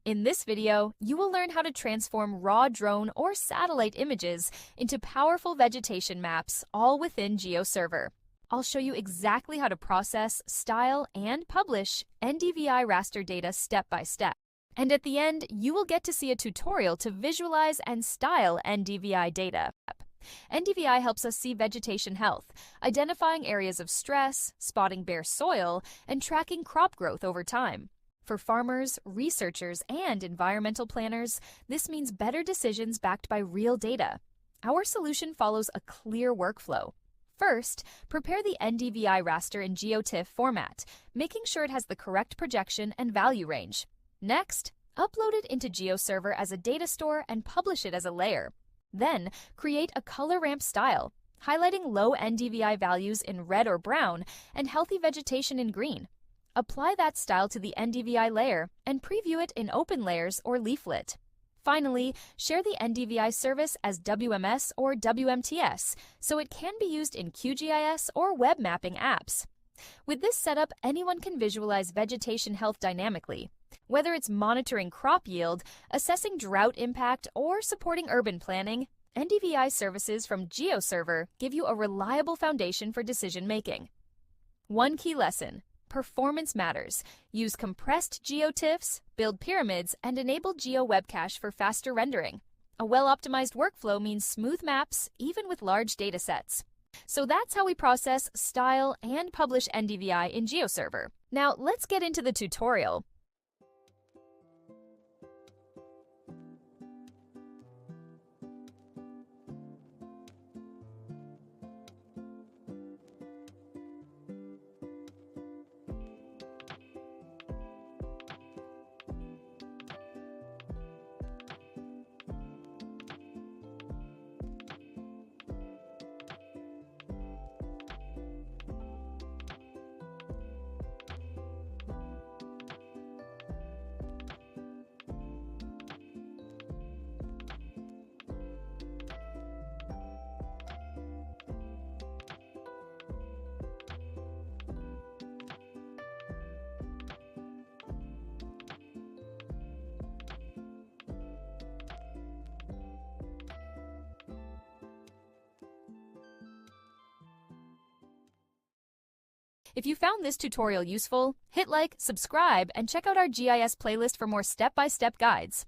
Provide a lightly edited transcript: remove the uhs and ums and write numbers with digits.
In this video, you will learn how to transform raw drone or satellite images into powerful vegetation maps, all within GeoServer. I'll show you exactly how to process, style, and publish NDVI raster data step by step. And at the end, you will get to see a tutorial to visualize and style NDVI data. NDVI helps us see vegetation health, identifying areas of stress, spotting bare soil, and tracking crop growth over time. For farmers, researchers, and environmental planners, this means better decisions backed by real data. Our solution follows a clear workflow. First, prepare the NDVI raster in GeoTIFF format, making sure it has the correct projection and value range. Next, upload it into GeoServer as a data store and publish it as a layer. Then, create a color ramp style, highlighting low NDVI values in red or brown and healthy vegetation in green. Apply that style to the NDVI layer and preview it in open layers or leaflet. Finally, share the NDVI service as WMS or WMTS so it can be used in QGIS or web mapping apps. With this setup, anyone can visualize vegetation health dynamically. Whether it's monitoring crop yield, assessing drought impact, or supporting urban planning, NDVI services from GeoServer give you a reliable foundation for decision making. One key lesson: performance matters. Use compressed GeoTIFFs, build pyramids, and enable GeoWebCache for faster rendering. A well-optimized workflow means smooth maps, even with large datasets. So that's how we process, style, and publish NDVI in GeoServer. Now let's get into the tutorial. If you found this tutorial useful, hit like, subscribe, and check out our GIS playlist for more step-by-step guides.